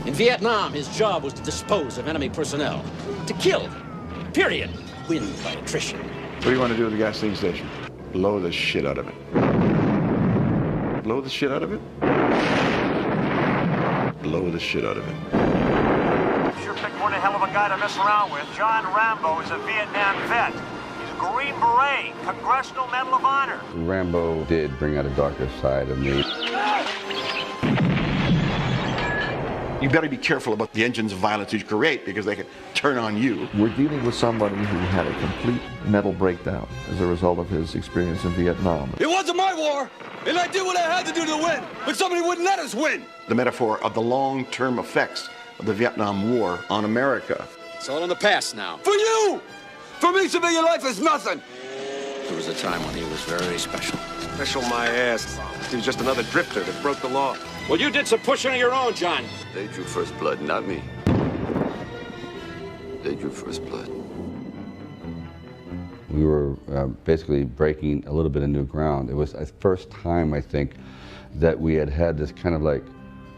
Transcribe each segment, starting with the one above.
In Vietnam, his job was to dispose of enemy personnel. To kill. Period. Win by attrition. What do you want to do with the gasoline station? Blow the shit out of it. Blow the shit out of it? Blow the shit out of it. Sure picked one hell of a guy to mess around with. John Rambo is a Vietnam vet. He's a Green Beret, Congressional Medal of Honor. Rambo did bring out a darker side of me. You better be careful about the engines of violence you create because they can turn on you. We're dealing with somebody who had a complete mental breakdown as a result of his experience in Vietnam. It wasn't my war, and I did what I had to do to win, but somebody wouldn't let us win. The metaphor of the long-term effects of the Vietnam War on America. It's all in the past now. For you! For me, civilian life is nothing. There was a time when he was very special. Special my ass. He was just another drifter that broke the law. Well, you did some pushing of your own, John. They drew first blood, not me. They drew first blood. We were basically breaking a little bit of new ground. It was the first time, I think, that we had this kind of like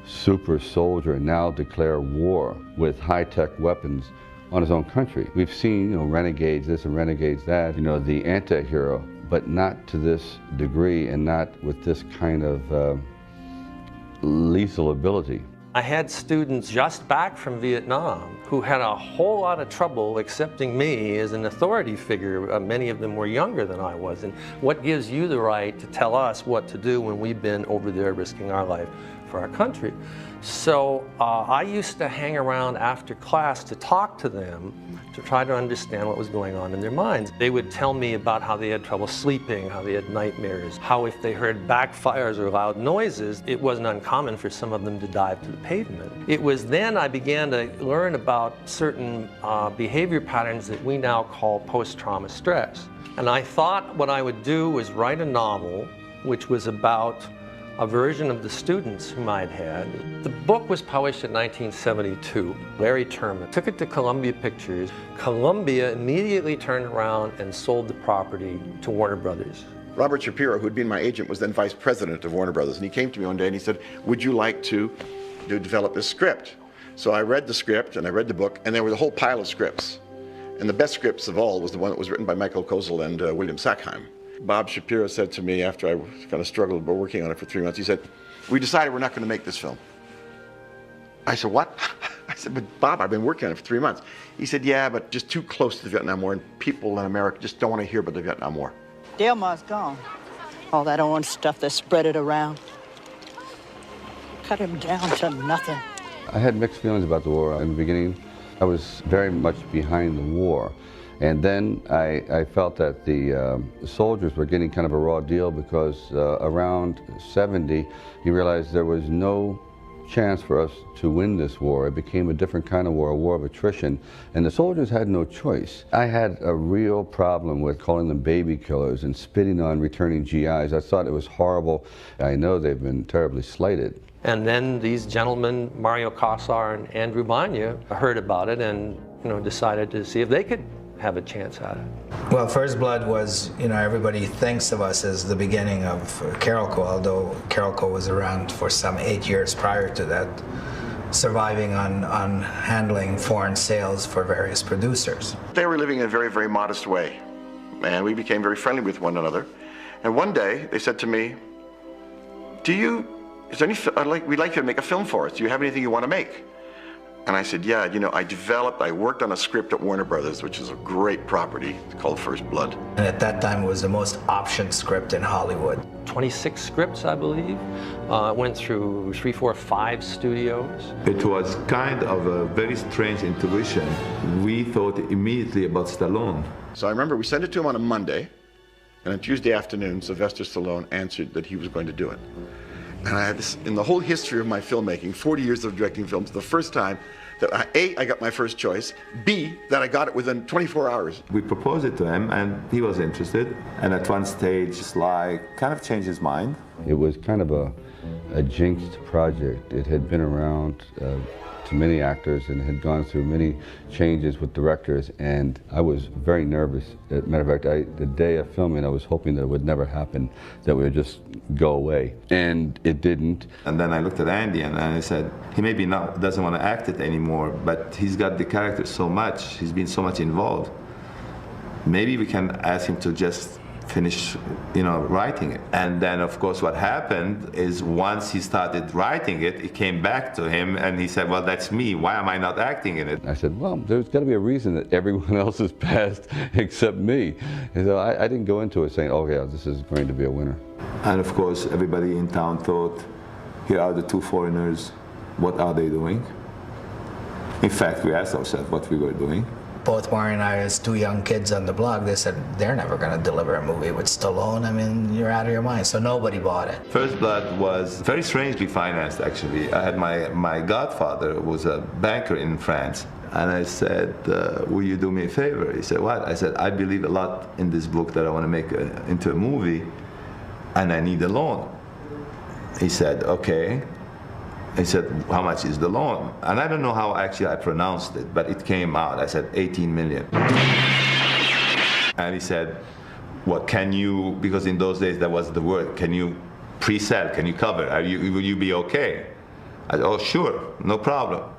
super soldier now declare war with high-tech weapons on his own country. We've seen, renegades this and renegades that, the anti-hero, but not to this degree and not with this kind of lethal ability. I had students just back from Vietnam who had a whole lot of trouble accepting me as an authority figure. Many of them were younger than I was. And what gives you the right to tell us what to do when we've been over there risking our life for our country? So I used to hang around after class to talk to them to try to understand what was going on in their minds. They would tell me about how they had trouble sleeping, how they had nightmares, how if they heard backfires or loud noises, it wasn't uncommon for some of them to dive to the pavement. It was then I began to learn about certain behavior patterns that we now call post-trauma stress. And I thought what I would do was write a novel which was about a version of the students whom I'd had. The book was published in 1972. Larry Terman took it to Columbia Pictures. Columbia immediately turned around and sold the property to Warner Brothers. Robert Shapiro, who'd been my agent, was then vice president of Warner Brothers, and he came to me one day and he said, would you like to develop this script? So I read the script and I read the book, and there was a whole pile of scripts. And the best scripts of all was the one that was written by Michael Kozel and William Sackheim. Bob Shapiro said to me after I kind of struggled by working on it for 3 months, he said, we decided we're not going to make this film. I said, what? I said, but Bob, I've been working on it for 3 months. He said, yeah, but just too close to the Vietnam War, and people in America just don't want to hear about the Vietnam War. Delmar's gone. All that orange stuff, they spread it around. Cut him down to nothing. I had mixed feelings about the war in the beginning. I was very much behind the war. And then I felt that the soldiers were getting kind of a raw deal because around 70, you realized there was no chance for us to win this war. It became a different kind of war, a war of attrition, and the soldiers had no choice. I had a real problem with calling them baby killers and spitting on returning GIs. I thought it was horrible. I know they've been terribly slighted. And then these gentlemen, Mario Casar and Andrew Banya, heard about it and decided to see if they could have a chance at it. Well, First Blood was, everybody thinks of us as the beginning of Carolco, although Carolco was around for some 8 years prior to that, surviving on handling foreign sales for various producers. They were living in a very, very modest way, and we became very friendly with one another. And one day, they said to me, is there any, we'd like you to make a film for us. Do you have anything you want to make? And I said, yeah, I worked on a script at Warner Brothers, which is a great property. It's called First Blood. And at that time, it was the most optioned script in Hollywood. 26 scripts, I believe. Went through 3, 4, 5 studios. It was kind of a very strange intuition. We thought immediately about Stallone. So I remember we sent it to him on a Monday, and on Tuesday afternoon, Sylvester Stallone answered that he was going to do it. And I had this, in the whole history of my filmmaking, 40 years of directing films, the first time that A, I got my first choice, B, that I got it within 24 hours. We proposed it to him and he was interested. And at one stage, Sly kind of changed his mind. It was kind of a jinxed project. It had been around to many actors and had gone through many changes with directors, and I was very nervous. As a matter of fact, the day of filming, I was hoping that it would never happen, that we would just go away, and it didn't. And then I looked at Andy and I said, he maybe doesn't want to act it anymore, but he's got the character so much, he's been so much involved. Maybe we can ask him to just finish, writing it. And then, of course, what happened is once he started writing it, it came back to him, and he said, well, that's me. Why am I not acting in it? I said, well, there's got to be a reason that everyone else has passed except me. And so I didn't go into it saying, oh, yeah, this is going to be a winner. And, of course, everybody in town thought, here are the two foreigners. What are they doing? In fact, we asked ourselves what we were doing. Both Warren and I, as two young kids on the block, they said, they're never going to deliver a movie with Stallone. I mean, you're out of your mind. So nobody bought it. First Blood was very strangely financed, actually. I had my godfather who was a banker in France. And I said, will you do me a favor? He said, what? I said, I believe a lot in this book that I want to make into a movie, and I need a loan. He said, okay. He said, how much is the loan? And I don't know how actually I pronounced it, but it came out. I said, 18 million. And he said, what, can you, because in those days that was the word, can you pre-sell, can you cover? Will you be okay? I said, oh, sure, no problem.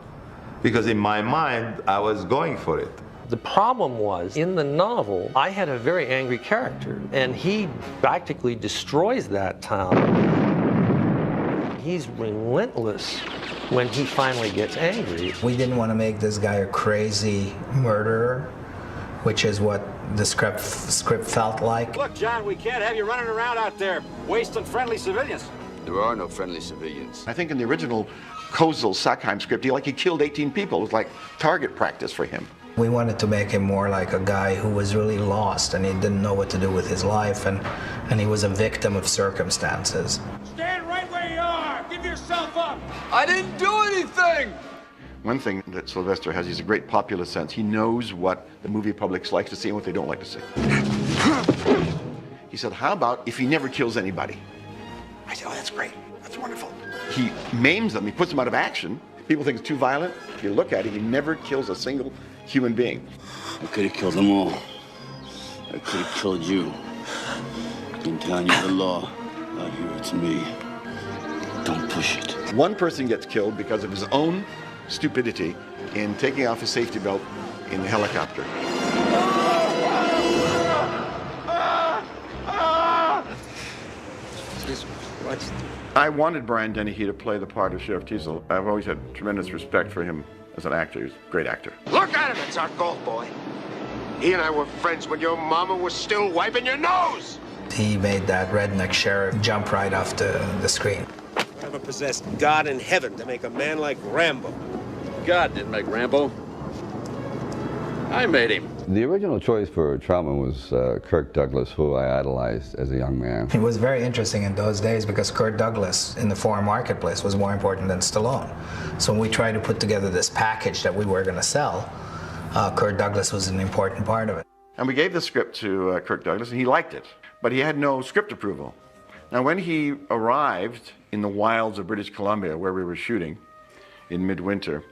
Because in my mind, I was going for it. The problem was, in the novel, I had a very angry character, and he practically destroys that town. He's relentless when he finally gets angry. We didn't want to make this guy a crazy murderer, which is what the script felt like. Look, John, we can't have you running around out there wasting friendly civilians. There are no friendly civilians. I think in the original Kozel-Sackheim script, he killed 18 people. It was like target practice for him. We wanted to make him more like a guy who was really lost and he didn't know what to do with his life, and he was a victim of circumstances. Stand right where you are! Give yourself up! I didn't do anything! One thing that Sylvester has, he's a great populist sense. He knows what the movie public likes to see and what they don't like to see. He said, how about if he never kills anybody? I said, oh, that's great. That's wonderful. He maims them. He puts them out of action. People think it's too violent. If you look at it, he never kills a single human being. I could have killed them all. I could have killed you. In town, you're the law. Out here, it's me. Don't push it. One person gets killed because of his own stupidity in taking off his safety belt in the helicopter. I wanted Brian Dennehy to play the part of Sheriff Teasle. I've always had tremendous respect for him as an actor. He's a great actor. Look at him, it's our golf boy. He and I were friends when your mama was still wiping your nose. He made that redneck sheriff jump right off the screen. Whatever possessed God in heaven to make a man like Rambo? God didn't make Rambo. I made him. The original choice for Troutman was Kirk Douglas, who I idolized as a young man. It was very interesting in those days because Kirk Douglas in the foreign marketplace was more important than Stallone. So when we tried to put together this package that we were going to sell, Kirk Douglas was an important part of it. And we gave the script to Kirk Douglas, and he liked it, but he had no script approval. Now, when he arrived in the wilds of British Columbia, where we were shooting in midwinter,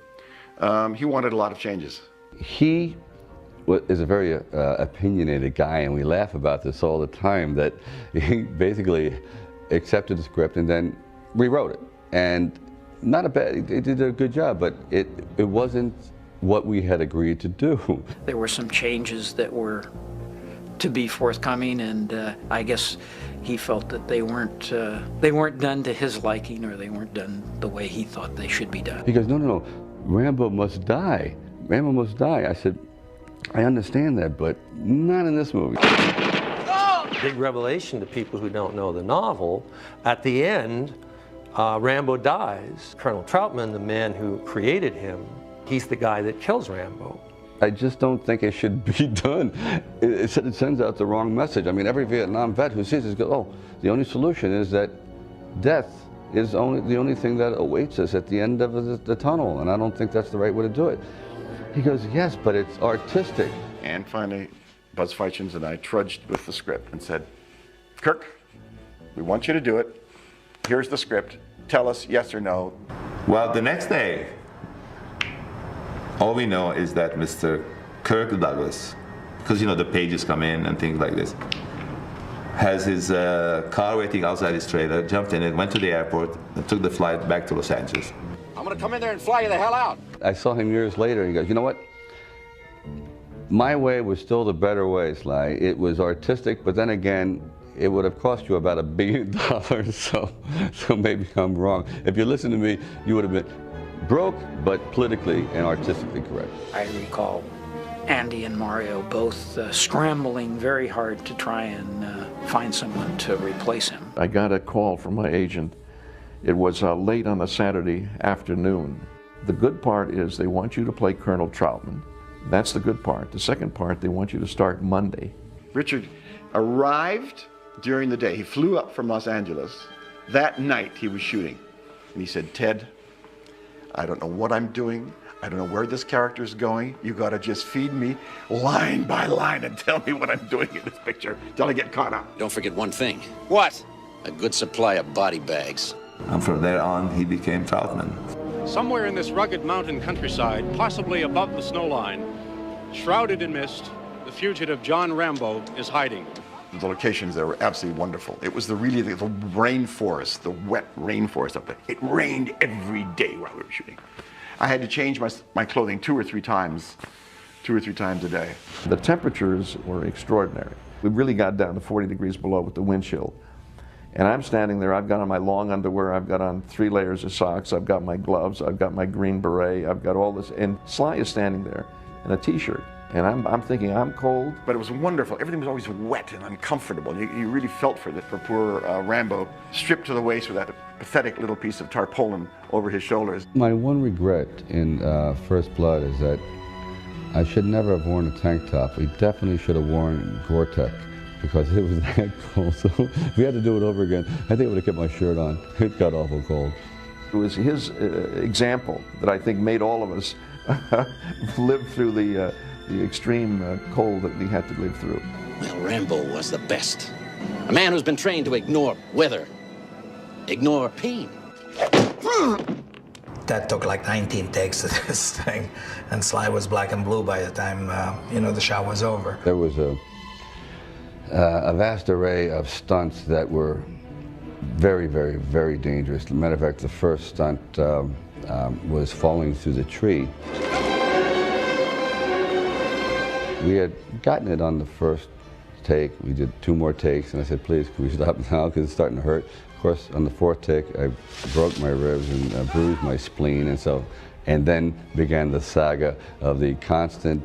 he wanted a lot of changes. He is a very opinionated guy, and we laugh about this all the time, that he basically accepted the script and then rewrote it. And not a bad, he did a good job, but it wasn't what we had agreed to do. There were some changes that were to be forthcoming, and I guess he felt that they weren't done to his liking, or they weren't done the way he thought they should be done. He goes, no, Rambo must die. Rambo must die. I said, I understand that, but not in this movie. Big revelation to people who don't know the novel. At the end, Rambo dies. Colonel Troutman, the man who created him, he's the guy that kills Rambo. I just don't think it should be done. It sends out the wrong message. I mean, every Vietnam vet who sees this goes, oh, the only solution is that death is the only thing that awaits us at the end of the tunnel, and I don't think that's the right way to do it. He goes, yes, but it's artistic. And finally, Buzz Feichens and I trudged with the script and said, Kirk, we want you to do it. Here's the script. Tell us yes or no. Well, the next day, All we know is that Mr. Kirk Douglas, because you know the pages come in and things like this, has his car waiting outside his trailer, jumped in it, went to the airport, and took the flight back to Los Angeles. I'm gonna come in there and fly you the hell out. I saw him years later, and he goes, you know what? My way was still the better way, Sly. It was artistic, but then again, it would have cost you about $1 billion, so maybe I'm wrong. If you listened to me, you would have been broke, but politically and artistically correct. I recall Andy and Mario both scrambling very hard to try and find someone to replace him. I got a call from my agent. It was late on a Saturday afternoon. The good part is they want you to play Colonel Troutman. That's the good part. The second part, they want you to start Monday. Richard arrived during the day. He flew up from Los Angeles. That night he was shooting. And he said, Ted, I don't know what I'm doing. I don't know where this character is going. You got to just feed me line by line and tell me what I'm doing in this picture till I get caught up. Don't forget one thing. What? A good supply of body bags. And from there on, he became Troutman. Somewhere in this rugged mountain countryside, possibly above the snow line, shrouded in mist, the fugitive John Rambo is hiding. The locations there were absolutely wonderful. It was the rainforest, the wet rainforest up there. It rained every day while we were shooting. I had to change my clothing two or three times a day. The temperatures were extraordinary. We really got down to 40 degrees below with the wind chill. And I'm standing there, I've got on my long underwear, I've got on 3 layers of socks, I've got my gloves, I've got my green beret, I've got all this, and Sly is standing there in a t-shirt. And I'm thinking, I'm cold. But it was wonderful. Everything was always wet and uncomfortable. You really felt for poor Rambo, stripped to the waist with that pathetic little piece of tarpaulin over his shoulders. My one regret in First Blood is that I should never have worn a tank top. We definitely should have worn Gore-Tex because it was that cold. So if we had to do it over again, I think I would have kept my shirt on. It got awful cold. It was his example that I think made all of us live through the extreme cold that we had to live through. Well, Rambo was the best. A man who's been trained to ignore weather, ignore pain. That took like 19 takes of this thing, and Sly was black and blue by the time, the shot was over. There was a vast array of stunts that were very, very, very dangerous. As a matter of fact, the first stunt was falling through the tree. We had gotten it on the first take. We did 2 more takes, and I said, please, can we stop now, because it's starting to hurt. Of course, on the 4th take, I broke my ribs and bruised my spleen, and then began the saga of the constant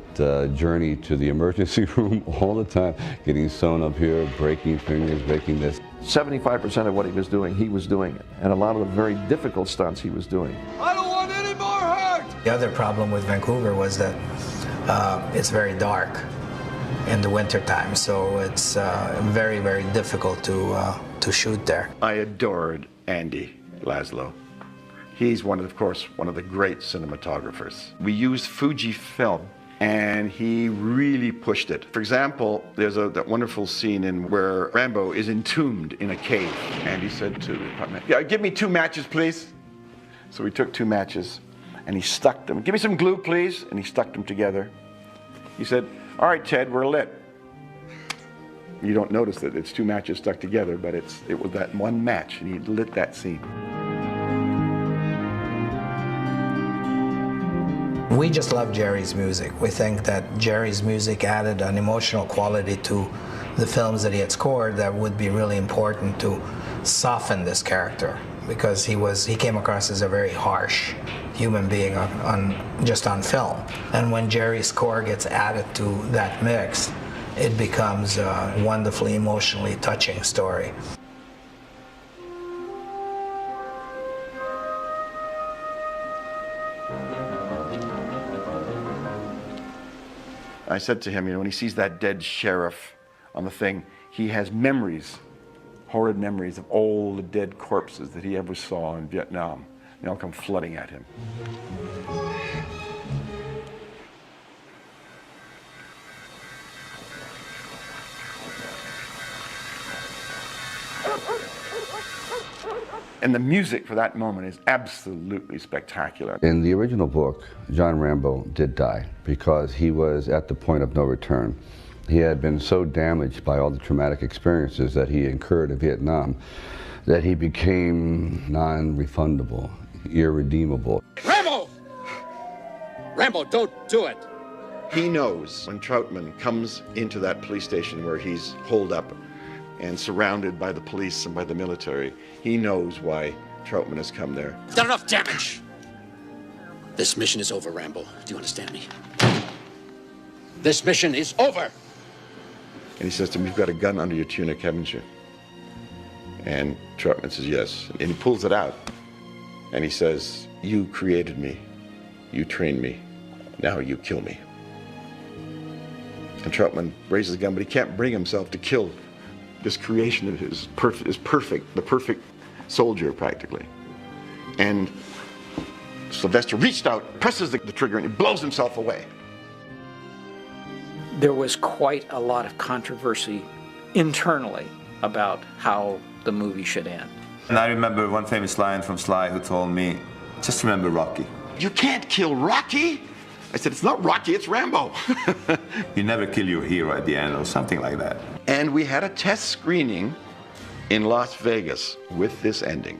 journey to the emergency room all the time, getting sewn up here, breaking fingers, breaking this. 75% of what he was doing it, and a lot of the very difficult stunts he was doing. I don't want any more hurt! The other problem with Vancouver was that it's very dark in the wintertime, so it's very, very difficult to shoot there. I adored Andy Laszlo. He's of course, one of the great cinematographers. We used Fuji film, and he really pushed it. For example, there's that wonderful scene where Rambo is entombed in a cave. Andy said to the department, yeah, give me 2 matches, please. So we took 2 matches, and he stuck them. Give me some glue, please. And he stuck them together. He said, all right, Ted, we're lit. You don't notice that it's 2 matches stuck together, but it was that one match, and he lit that scene. We just love Jerry's music. We think that Jerry's music added an emotional quality to the films that he had scored that would be really important to soften this character, because he came across as a very harsh human being just on film. And when Jerry's score gets added to that mix, it becomes a wonderfully emotionally touching story. I said to him, when he sees that dead sheriff on the thing, he has memories, horrid memories of all the dead corpses that he ever saw in Vietnam. They all come flooding at him. And the music for that moment is absolutely spectacular. In the original book, John Rambo did die because he was at the point of no return. He had been so damaged by all the traumatic experiences that he incurred in Vietnam that he became non-refundable, irredeemable. Rambo! Rambo, don't do it! He knows when Troutman comes into that police station where he's holed up and surrounded by the police and by the military, he knows why Troutman has come there. You've done enough damage! This mission is over, Rambo. Do you understand me? This mission is over! And he says to him, "You've got a gun under your tunic, haven't you?" And Troutman says, "Yes." And he pulls it out. And he says, "You created me. You trained me. Now you kill me." And Troutman raises the gun, but he can't bring himself to kill this creation of his, the perfect soldier, practically. And Sylvester reached out, presses the trigger, and he blows himself away. There was quite a lot of controversy internally about how the movie should end. And I remember one famous line from Sly who told me, "Just remember Rocky." "You can't kill Rocky." I said, "It's not Rocky, it's Rambo." You never kill your hero at the end or something like that. And we had a test screening in Las Vegas with this ending.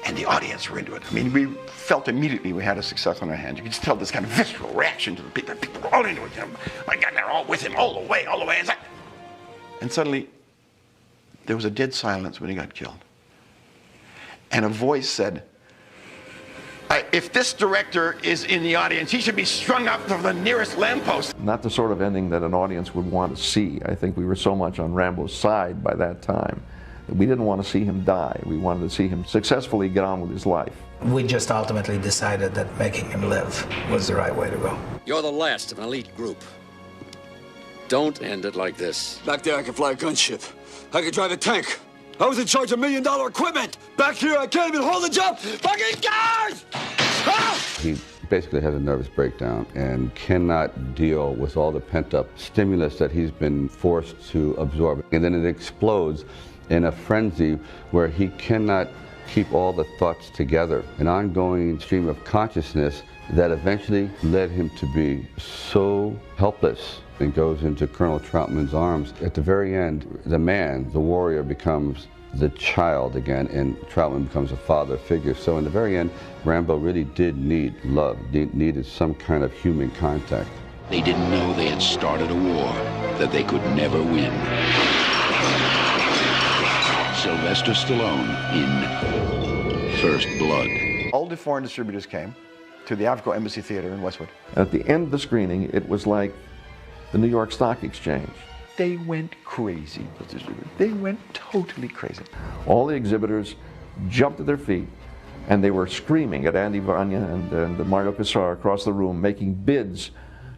And the audience were into it. I mean, we felt immediately we had a success on our hands. You could just tell this kind of visceral reaction to the people. People were all into it. I got there all with him all the way. And suddenly, there was a dead silence when he got killed. And a voice said, "If this director is in the audience, he should be strung up to the nearest lamppost." Not the sort of ending that an audience would want to see. I think we were so much on Rambo's side by that time that we didn't want to see him die. We wanted to see him successfully get on with his life. We just ultimately decided that making him live was the right way to go. You're the last of an elite group. Don't end it like this. Back there, I could fly a gunship. I could drive a tank. I was in charge of $1 million equipment. Back here, I can't even hold a job. Fucking guys! Ah! He basically has a nervous breakdown and cannot deal with all the pent-up stimulus that he's been forced to absorb. And then it explodes in a frenzy where he cannot keep all the thoughts together. An ongoing stream of consciousness that eventually led him to be so helpless and goes into Colonel Troutman's arms. At the very end, the man, the warrior, becomes the child again, and Troutman becomes a father figure. So in the very end, Rambo really did need love, needed some kind of human contact. They didn't know they had started a war that they could never win. Sylvester Stallone in First Blood. All the foreign distributors came to the African Embassy Theater in Westwood. At the end of the screening, it was like the New York Stock Exchange. They went crazy. They went totally crazy. All the exhibitors jumped to their feet and they were screaming at Andy Vanya and Mario Cassar across the room, making bids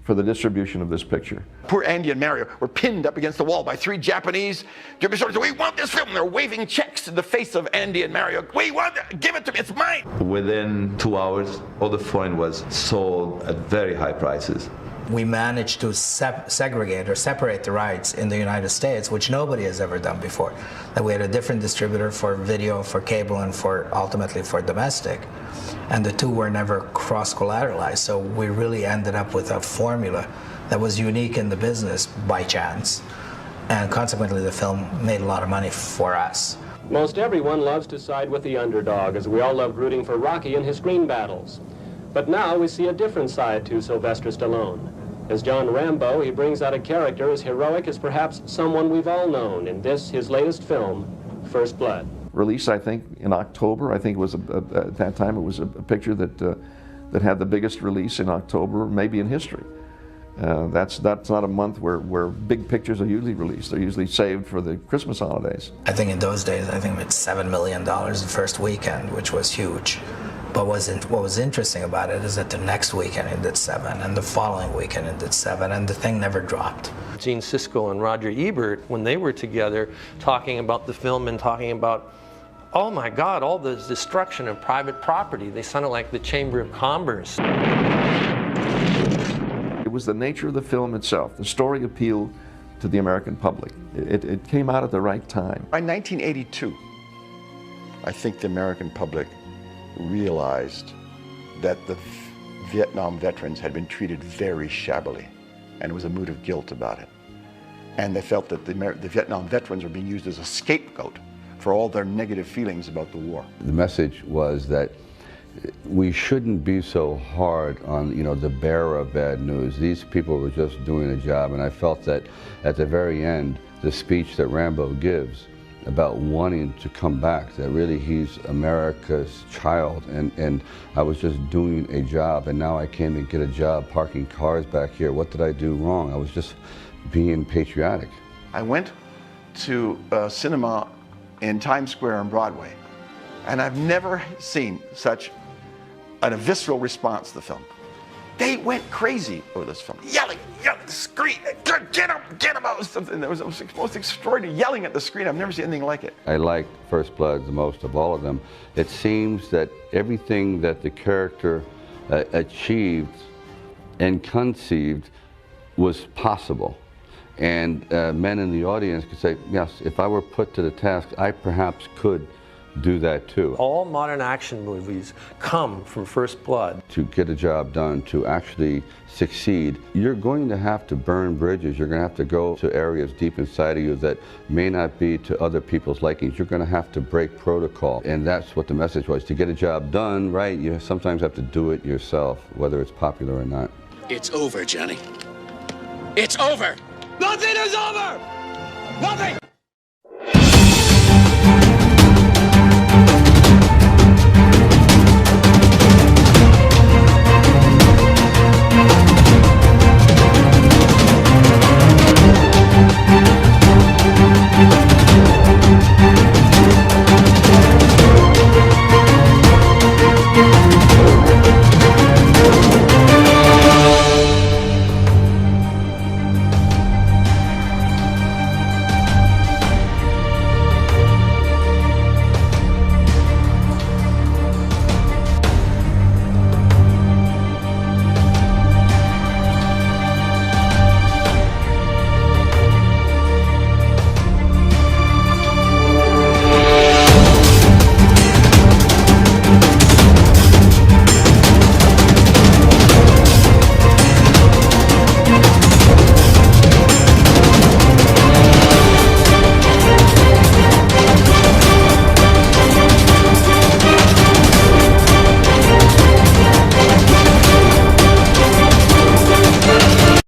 for the distribution of this picture. Poor Andy and Mario were pinned up against the wall by 3 Japanese distributors. "We want this film." They're waving checks in the face of Andy and Mario. "We want it. Give it to me. It's mine." Within 2 hours, all the foreign was sold at very high prices. We managed to segregate or separate the rights in the United States, which nobody has ever done before. That we had a different distributor for video, for cable, and ultimately for domestic. And the two were never cross-collateralized, so we really ended up with a formula that was unique in the business by chance. And consequently, the film made a lot of money for us. Most everyone loves to side with the underdog, as we all loved rooting for Rocky in his screen battles. But now we see a different side to Sylvester Stallone. As John Rambo, he brings out a character as heroic as perhaps someone we've all known in this, his latest film, First Blood. Released, I think, in October. I think it was, at that time, it was a picture that had the biggest release in October, maybe in history. That's not a month where big pictures are usually released. They're usually saved for the Christmas holidays. I think in those days, I think it's $7 million the first weekend, which was huge. But what was interesting about it is that the next weekend it did 7, and the following weekend it did 7, and the thing never dropped. Gene Siskel and Roger Ebert, when they were together talking about the film and talking about, oh my God, all the destruction of private property, they sounded like the Chamber of Commerce. It was the nature of the film itself. The story appealed to the American public. It came out at the right time. By 1982, I think the American public realized that the Vietnam veterans had been treated very shabbily, and there was a mood of guilt about it. And they felt that the Vietnam veterans were being used as a scapegoat for all their negative feelings about the war. The message was that we shouldn't be so hard on, the bearer of bad news. These people were just doing a job, and I felt that at the very end, the speech that Rambo gives about wanting to come back, that really he's America's child, and I was just doing a job, and now I can't even get a job parking cars back here. What did I do wrong? I was just being patriotic. I went to a cinema in Times Square on Broadway, and I've never seen such a visceral response to the film. They went crazy over this film, yelling, scream, get him, it was something that was the most extraordinary, yelling at the screen. I've never seen anything like it. I like First Blood the most of all of them. It seems that everything that the character achieved and conceived was possible. And men in the audience could say, yes, if I were put to the task, I perhaps could do that too. All modern action movies come from First Blood. To get a job done, to actually succeed, you're going to have to burn bridges. You're going to have to go to areas deep inside of you that may not be to other people's likings. You're going to have to break protocol. And that's what the message was. To get a job done, right, you sometimes have to do it yourself, whether it's popular or not. It's over, Johnny. It's over! Nothing is over! Nothing!